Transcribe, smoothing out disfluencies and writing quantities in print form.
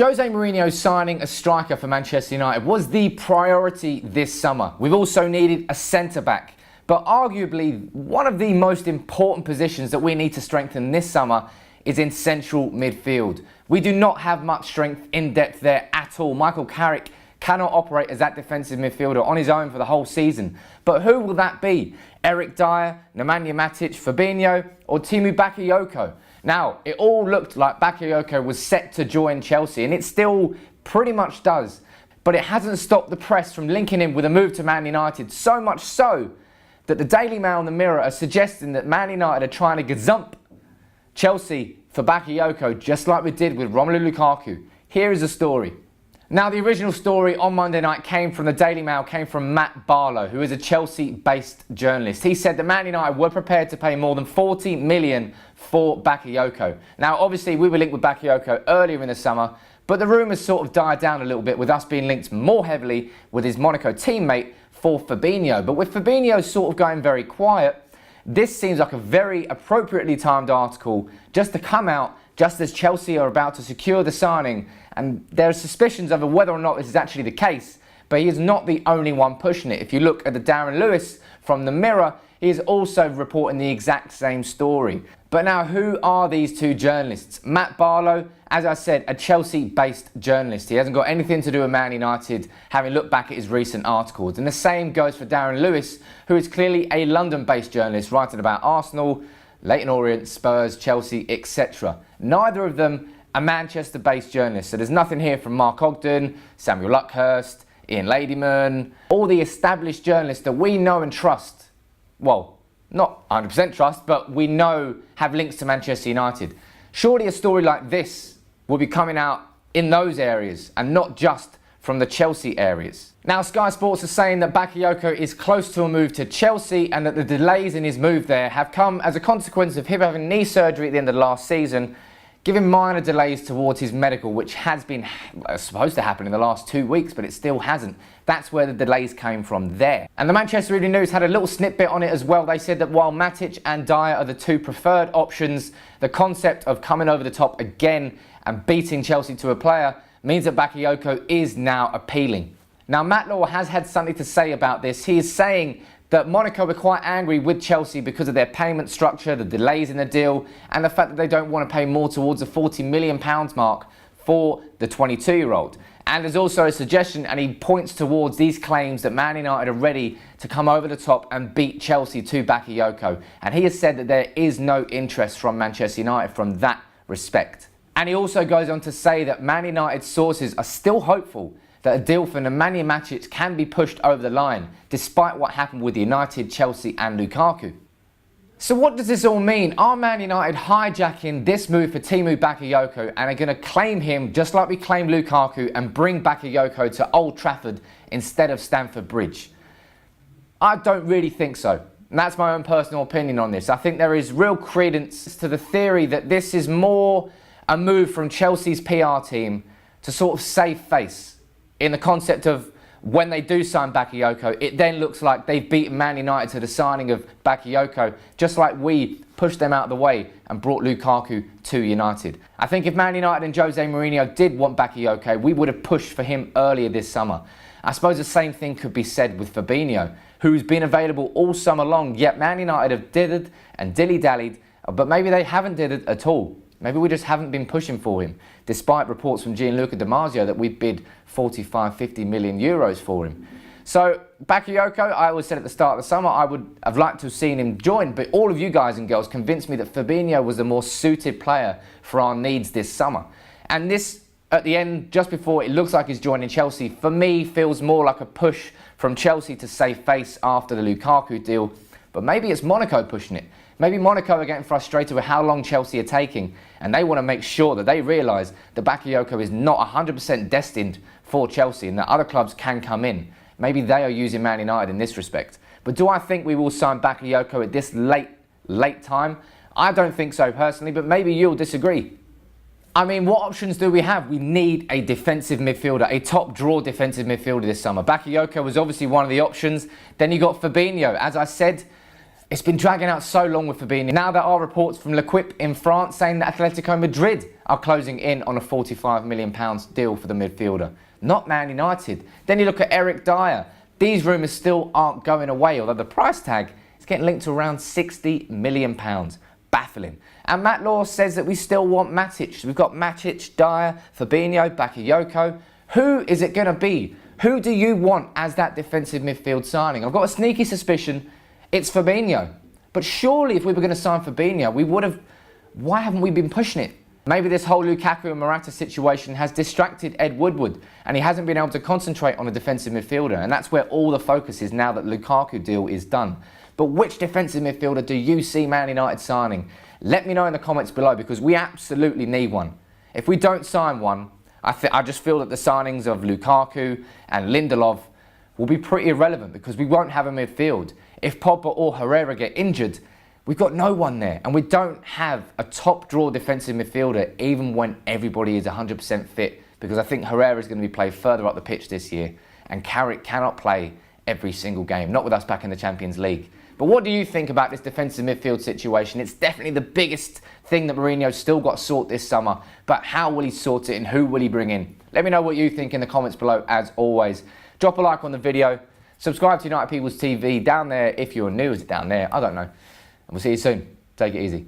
Jose Mourinho signing a striker for Manchester United was the priority this summer. We've also needed a centre-back, but arguably one of the most important positions that we need to strengthen this summer is in central midfield. We do not have much strength in depth there at all. Michael Carrick cannot operate as that defensive midfielder on his own for the whole season. But who will that be? Eric Dyer, Nemanja Matic, Fabinho, or Tiemoue Bakayoko? Now, it all looked like Bakayoko was set to join Chelsea, and it still pretty much does. But it hasn't stopped the press from linking him with a move to Man United, so much so that the Daily Mail and the Mirror are suggesting that Man United are trying to gazump Chelsea for Bakayoko, just like we did with Romelu Lukaku. Here is the story. Now, the original story on Monday night came from the Daily Mail, came from Matt Barlow, who is a Chelsea-based journalist. He said that Man United were prepared to pay more than 40 million for Bakayoko. Now, obviously, we were linked with Bakayoko earlier in the summer, but the rumours sort of died down a little bit with us being linked more heavily with his Monaco teammate for Fabinho. But with Fabinho sort of going very quiet, this seems like a very appropriately timed article just to come out just as Chelsea are about to secure the signing. And there are suspicions over whether or not this is actually the case, but he is not the only one pushing it. If you look at the Darren Lewis from the Mirror, he is also reporting the exact same story. But now, who are these two journalists? Matt Barlow, as I said, a Chelsea-based journalist. He hasn't got anything to do with Man United, having looked back at his recent articles. And the same goes for Darren Lewis, who is clearly a London-based journalist writing about Arsenal, Leyton Orient, Spurs, Chelsea, etc. Neither of them are Manchester-based journalists. So there's nothing here from Mark Ogden, Samuel Luckhurst, Ian Ladyman, all the established journalists that we know and trust. Well, not 100% trust, but we know have links to Manchester United. Surely a story like this will be coming out in those areas and not just from the Chelsea areas. Now, Sky Sports are saying that Bakayoko is close to a move to Chelsea and that the delays in his move there have come as a consequence of him having knee surgery at the end of last season, giving minor delays towards his medical, which has been supposed to happen in the last 2 weeks, but it still hasn't. That's where the delays came from there. And the Manchester Evening News had a little snippet on it as well. They said that while Matic and Dyer are the two preferred options, the concept of coming over the top again and beating Chelsea to a player means that Bakayoko is now appealing. Now, Matt Law has had something to say about this. He is saying that Monaco were quite angry with Chelsea because of their payment structure, the delays in the deal, and the fact that they don't want to pay more towards the £40 million mark for the 22-year-old. And there's also a suggestion, and he points towards these claims that Man United are ready to come over the top and beat Chelsea to Bakayoko. And he has said that there is no interest from Manchester United from that respect. And he also goes on to say that Man United sources are still hopeful that a deal for Nemanja Matic can be pushed over the line, despite what happened with United, Chelsea and Lukaku. So what does this all mean? Are Man United hijacking this move for Tiemoue Bakayoko and are going to claim him just like we claimed Lukaku and bring Bakayoko to Old Trafford instead of Stamford Bridge? I don't really think so. And that's my own personal opinion on this. I think there is real credence to the theory that this is more a move from Chelsea's PR team to sort of save face. In the concept of when they do sign Bakayoko, it then looks like they've beaten Man United to the signing of Bakayoko, just like we pushed them out of the way and brought Lukaku to United. I think if Man United and Jose Mourinho did want Bakayoko, we would have pushed for him earlier this summer. I suppose the same thing could be said with Fabinho, who's been available all summer long, yet Man United have dithered and dilly-dallied, but maybe they haven't dithered at all. Maybe we just haven't been pushing for him, despite reports from Gianluca Di Marzio that we bid 45, 50 million euros for him. So, Bakayoko, I always said at the start of the summer, I would have liked to have seen him join, but all of you guys and girls convinced me that Fabinho was the more suited player for our needs this summer. And this, at the end, just before it looks like he's joining Chelsea, for me, feels more like a push from Chelsea to save face after the Lukaku deal. But maybe it's Monaco pushing it. Maybe Monaco are getting frustrated with how long Chelsea are taking, and they want to make sure that they realise that Bakayoko is not 100% destined for Chelsea and that other clubs can come in. Maybe they are using Man United in this respect. But do I think we will sign Bakayoko at this late time? I don't think so personally, but maybe you'll disagree. I mean, what options do we have? We need a defensive midfielder, a top draw defensive midfielder this summer. Bakayoko was obviously one of the options. Then you got Fabinho. As I said, it's been dragging out so long with Fabinho. Now there are reports from L'Equipe in France saying that Atletico Madrid are closing in on a £45 million deal for the midfielder, not Man United. Then you look at Eric Dyer. These rumours still aren't going away, although the price tag is getting linked to around £60 million. Baffling. And Matt Law says that we still want Matic. We've got Matic, Dyer, Fabinho, Bakayoko. Who is it going to be? Who do you want as that defensive midfield signing? I've got a sneaky suspicion it's Fabinho. But surely if we were going to sign Fabinho, we would have... Why haven't we been pushing it? Maybe this whole Lukaku and Morata situation has distracted Ed Woodward and he hasn't been able to concentrate on a defensive midfielder, and that's where all the focus is now that Lukaku deal is done. But which defensive midfielder do you see Man United signing? Let me know in the comments below, because we absolutely need one. If we don't sign one, I just feel that the signings of Lukaku and Lindelof will be pretty irrelevant because we won't have a midfield. If Pogba or Herrera get injured, we've got no one there, and we don't have a top draw defensive midfielder even when everybody is 100% fit, because I think Herrera is going to be played further up the pitch this year and Carrick cannot play every single game, not with us back in the Champions League. But what do you think about this defensive midfield situation? It's definitely the biggest thing that Mourinho's still got to sort this summer, but how will he sort it and who will he bring in? Let me know what you think in the comments below as always. Drop a like on the video, subscribe to United People's TV down there if you're new. Is it down there? I don't know. And we'll see you soon. Take it easy.